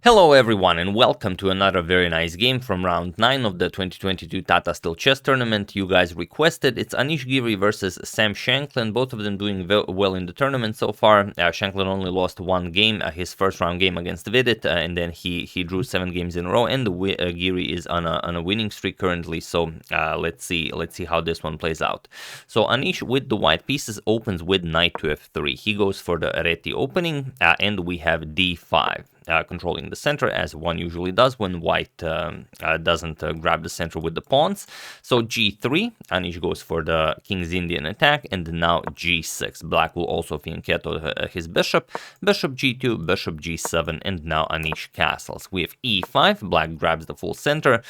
Hello everyone and welcome to another very nice game from round 9 of the 2022 Tata Steel Chess Tournament. You guys requested. It's Anish Giri versus Sam Shankland, both of them doing well in the tournament so far. Shankland only lost one game, his first round game against Vidit, and then he drew 7 games in a row, and Giri is on a winning streak currently, so let's see how this one plays out. So Anish with the white pieces opens with knight to f3. He goes for the Areti opening, and we have d5. Controlling the center, as one usually does when white doesn't grab the center with the pawns. So g3, Anish goes for the King's Indian attack, and now g6. Black will also fianchetto his bishop, bishop g2, bishop g7, and now Anish castles. We have e5, black grabs the full center.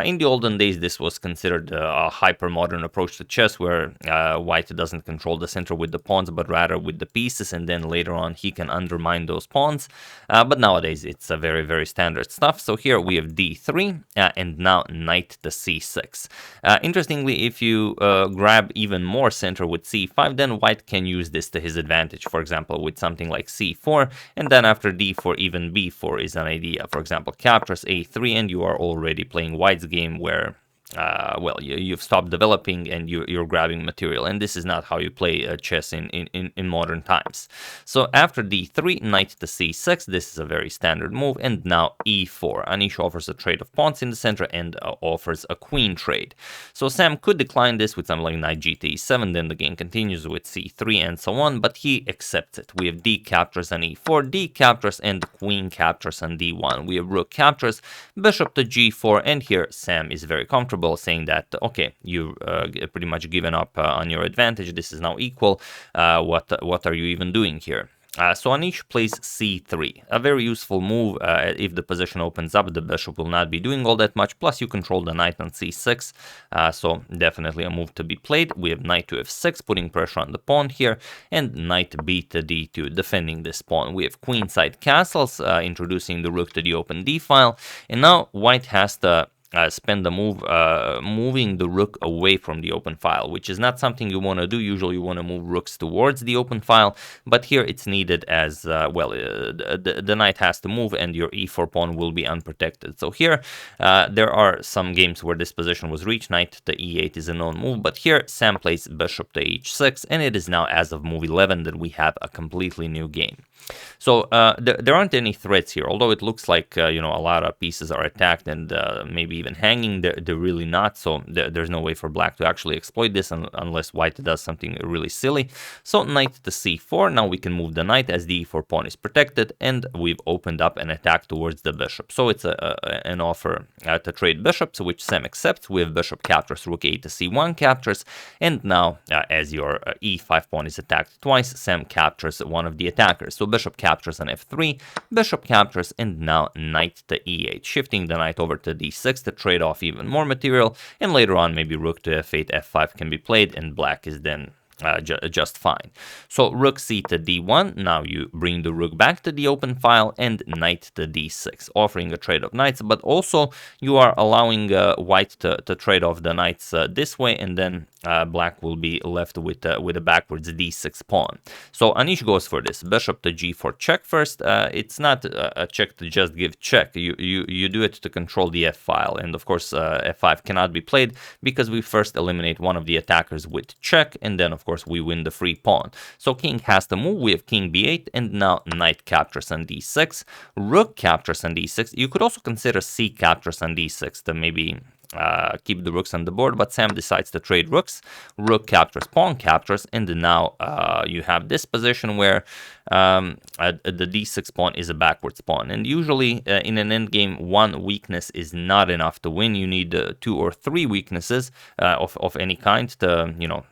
In the olden days, this was considered a hyper-modern approach to chess, where white doesn't control the center with the pawns, but rather with the pieces, and then later on he can undermine those pawns. But nowadays, it's a very standard stuff. So here we have d3 and now knight to c6. Interestingly, if you grab even more center with c5, then white can use this to his advantage. For example, with something like c4, and then after d4, even b4 is an idea. For example, captures a3, and you are already playing white's game where well, you've stopped developing and you're grabbing material, and this is not how you play chess in modern times. So after d3, knight to c6, this is a very standard move, and now e4. Anish offers a trade of pawns in the center and offers a queen trade. So Sam could decline this with something like knight g to e7, then the game continues with c3 and so on, but he accepts it. We have d captures on e4, d captures, and queen captures on d1. We have rook captures, bishop to g4, and here Sam is very comfortable, saying that, okay, you pretty much given up on your advantage. This is now equal. What are you even doing here? So Anish plays c3, a very useful move. If the position opens up, the bishop will not be doing all that much, plus you control the knight on c6, so definitely a move to be played. We have knight to f6, putting pressure on the pawn here, and knight b to d2, defending this pawn. We have queenside castles, introducing the rook to the open d file, and now white has to spend the move moving the rook away from the open file, which is not something you want to do. Usually you want to move rooks towards the open file, but here it's needed as well. The knight has to move and your e4 pawn will be unprotected. So here there are some games where this position was reached. Knight to e8 is a known move, but here Sam plays bishop to h6, and it is now as of move 11 that we have a completely new game. So there aren't any threats here, although it looks like you know, a lot of pieces are attacked and maybe even hanging. They're really not, so there's no way for black to actually exploit this unless white does something really silly. So knight to c4, now we can move the knight as the e4 pawn is protected, and we've opened up an attack towards the bishop. So it's an offer to trade bishops, which Sam accepts. We have bishop captures, rook a to c1 captures, and now as your e5 pawn is attacked twice, Sam captures one of the attackers. So bishop captures on f3, bishop captures, and now knight to e8, shifting the knight over to d6 to trade off even more material, and later on maybe rook to f8, f5 can be played, and black is then just fine. So rook c to d1, now you bring the rook back to the open file, and knight to d6, offering a trade of knights, but also you are allowing white to trade off the knights this way, and then black will be left with a backwards d6 pawn. So Anish goes for this, bishop to g4 check first. It's not a check to just give check, you do it to control the f file, and of course f5 cannot be played because we first eliminate one of the attackers with check, and then of course we win the free pawn. So king has to move. We have king b8, and now knight captures on d6, rook captures on d6. You could also consider c captures on d6 to maybe keep the rooks on the board, but Sam decides to trade rooks. Rook captures, pawn captures, and now you have this position where the d6 pawn is a backwards pawn, and usually in an endgame one weakness is not enough to win. You need 2 or 3 weaknesses of any kind to, you know,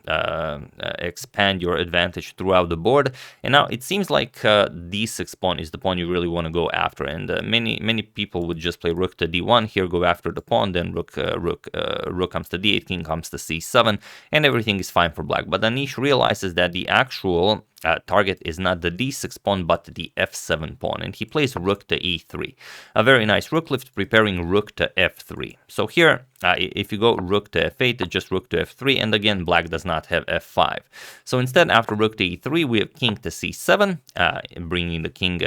expand your advantage throughout the board. And now it seems like d6 pawn is the pawn you really want to go after, and many people would just play rook to d1 here, go after the pawn, then rook comes to d8, king comes to c7, and everything is fine for black. But Anish realizes that the actual target is not the d6 pawn, but the f7 pawn, and he plays rook to e3. A very nice rook lift, preparing rook to f3. So here, if you go rook to f8, it's just rook to f3, and again, black does not have f5. So instead, after rook to e3, we have king to c7, bringing the king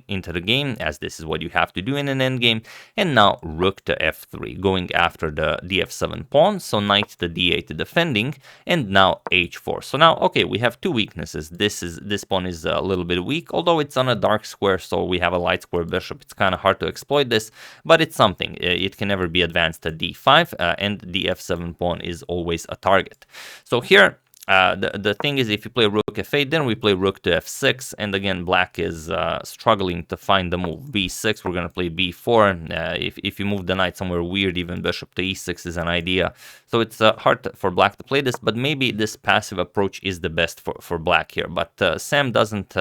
into the game, as this is what you have to do in an endgame, and now rook to f3, going after the f7 pawn, so knight to d8 defending, and now h4. So now, okay, we have two weaknesses. This pawn is a little bit weak, although it's on a dark square, so we have a light square bishop. It's kind of hard to exploit this, but it's something. It can never be advanced to d5, and the f7 pawn is always a target. So here, the thing is, if you play rook f8, then we play rook to f6, and again, black is struggling to find the move. b6, we're going to play b4. If you move the knight somewhere weird, even bishop to e6 is an idea. So it's hard for black to play this, but maybe this passive approach is the best for black here. But Sam doesn't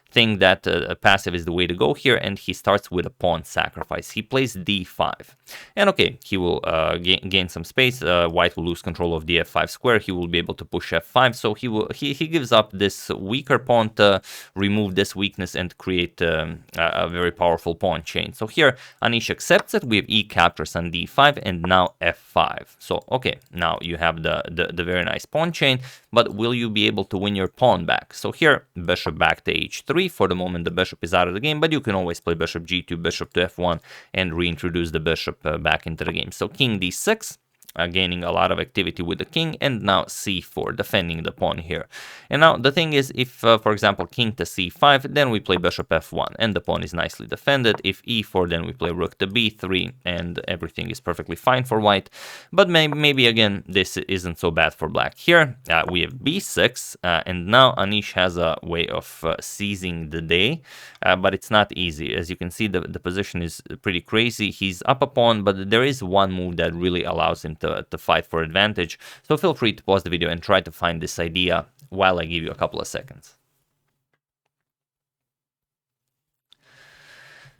think that passive is the way to go here, and he starts with a pawn sacrifice. He plays d5, and okay, he will gain some space. White will lose control of the f5 square. He will be able to push f5, so he gives up this weaker pawn to remove this weakness and create a very powerful pawn chain. So here Anish accepts it. We have e captures on d5, and now f5. So okay, now you have the very nice pawn chain, but will you be able to win your pawn back? So here, bishop back to h3. For the moment, the bishop is out of the game, but you can always play bishop g2, bishop to f1, and reintroduce the bishop back into the game. So king d6, gaining a lot of activity with the king, and now c4, defending the pawn here. And now the thing is, if, for example, king to c5, then we play bishop f1, and the pawn is nicely defended. If e4, then we play rook to b3, and everything is perfectly fine for white. But maybe again, this isn't so bad for black. Here, we have b6, and now Anish has a way of seizing the day, but it's not easy. As you can see, the position is pretty crazy. He's up a pawn, but there is one move that really allows him to fight for advantage. So feel free to pause the video and try to find this idea while I give you a couple of seconds.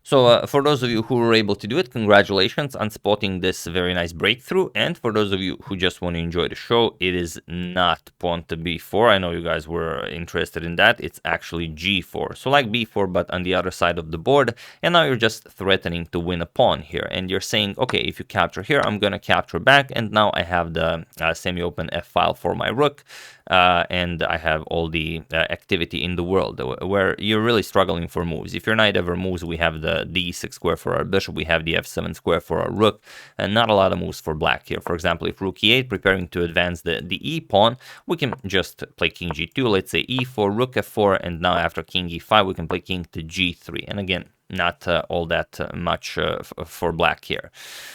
So for those of you who were able to do it, congratulations on spotting this very nice breakthrough. And for those of you who just want to enjoy the show, it is not pawn to b4. I know you guys were interested in that. It's actually g4. So like b4, but on the other side of the board. And now you're just threatening to win a pawn here. And you're saying, okay, if you capture here, I'm going to capture back. And now I have the semi-open f-file for my rook. And I have all the activity in the world, where you're really struggling for moves. If your knight ever moves, we have the d6 square for our bishop, we have the f7 square for our rook, and not a lot of moves for black here. For example, if rook e8, preparing to advance the e pawn, we can just play king g2, let's say e4, rook f4, and now after king e5, we can play king to g3. And again, not all that much for black here.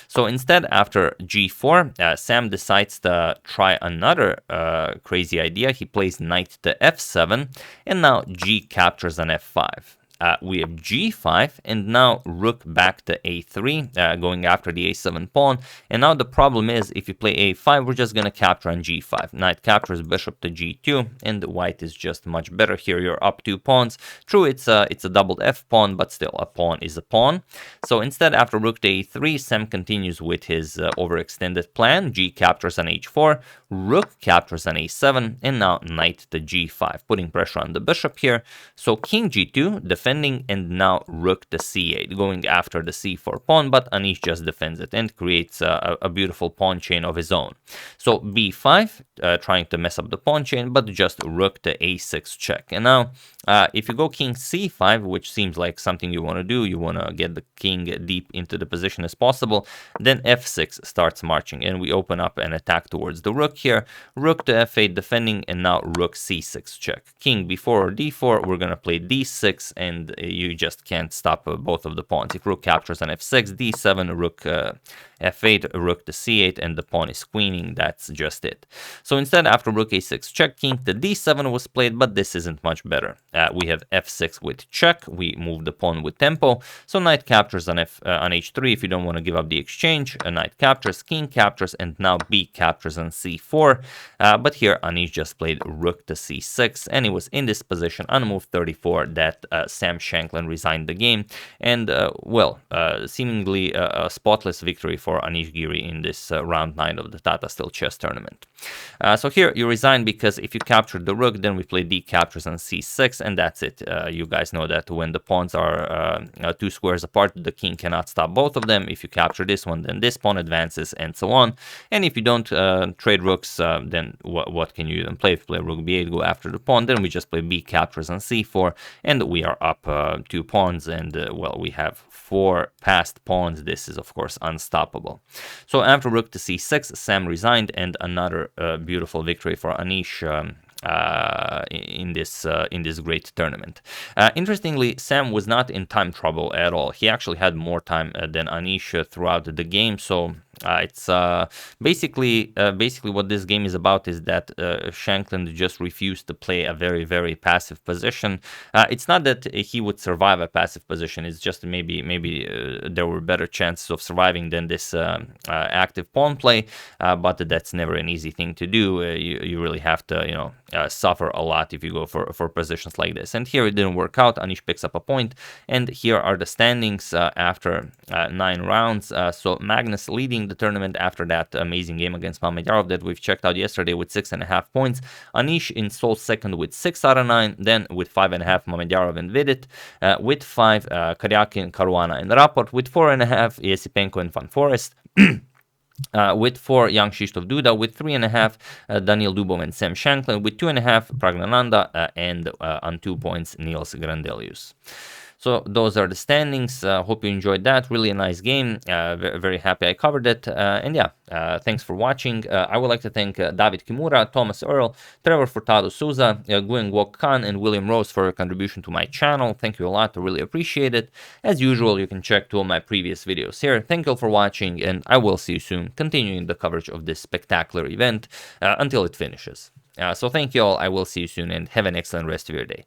So instead, after g4, Sam decides to try another crazy idea. He plays knight to f7, and now g captures on f5. We have g5, and now rook back to a3, going after the a7 pawn. And now the problem is, if you play a5, we're just going to capture on g5. Knight captures bishop to g2, and white is just much better here. You're up 2 pawns. True, it's a doubled f pawn, but still, a pawn is a pawn. So instead, after rook to a3, Sam continues with his overextended plan. G captures on h4, rook captures on a7, and now knight to g5, putting pressure on the bishop here. So king g2, defending, and now rook to c8, going after the c4 pawn, but Anish just defends it and creates a beautiful pawn chain of his own. So b5, trying to mess up the pawn chain, but just rook to a6 check. And now, if you go king c5, which seems like something you want to do, you want to get the king deep into the position as possible, then f6 starts marching, and we open up an attack towards the rook here. Rook to f8 defending, and now rook c6 check. King b4 or d4, we're going to play d6, and you just can't stop both of the pawns. If rook captures on f6, d7, rook f8, rook to c8, and the pawn is queening. That's just it. So instead, after rook a6 check, king to d7 was played, but this isn't much better. We have f6 with check. We move the pawn with tempo. So knight captures on h3 if you don't want to give up the exchange. A knight captures, king captures, and now b captures on c4. But here Anish just played rook to c6, and he was in this position on move 34 that Sam Shankland resigned the game, and seemingly a spotless victory for Anish Giri in this round 9 of the Tata Steel Chess Tournament. So here you resign because if you capture the rook, then we play d captures on c6, and that's it. You guys know that when the pawns are 2 squares apart, the king cannot stop both of them. If you capture this one, then this pawn advances, and so on. And if you don't trade rooks, then what can you even play? If you play rook b8, go after the pawn, then we just play b captures on c4, and we are up 2 pawns, and well, we have 4 passed pawns. This is of course unstoppable. So after rook to c6, Sam resigned, and another beautiful victory for Anish in this great tournament. Interestingly, Sam was not in time trouble at all. He actually had more time than Anish throughout the game. So it's basically what this game is about is that Shankland just refused to play a very, very passive position. It's not that he would survive a passive position. It's just maybe there were better chances of surviving than this active pawn play. But that's never an easy thing to do. You really have to suffer a lot if you go for positions like this. And here it didn't work out. Anish picks up a point, and here are the standings after 9 rounds. So Magnus leading the tournament after that amazing game against Mamedyarov that we've checked out yesterday with 6.5 points. Anish in sole second with 6 out of 9, then with 5.5 Mamedyarov and Vidit, with 5 Karyakin, Caruana and Rapport, with 4.5 Yesipenko and Van Forest. With 4 Young Shistov Duda, with 3.5 Daniel Dubov and Sam Shankland, with 2.5 Pragnananda, and on 2 points Niels Grandelius. So those are the standings. Hope you enjoyed that. Really a nice game. Very happy I covered it. And yeah, thanks for watching. I would like to thank David Kimura, Thomas Earl, Trevor Furtado Souza, Nguyen Wok Khan, and William Rose for your contribution to my channel. Thank you a lot. I really appreciate it. As usual, you can check 2 of my previous videos here. Thank you all for watching, and I will see you soon, continuing the coverage of this spectacular event until it finishes. So thank you all. I will see you soon, and have an excellent rest of your day.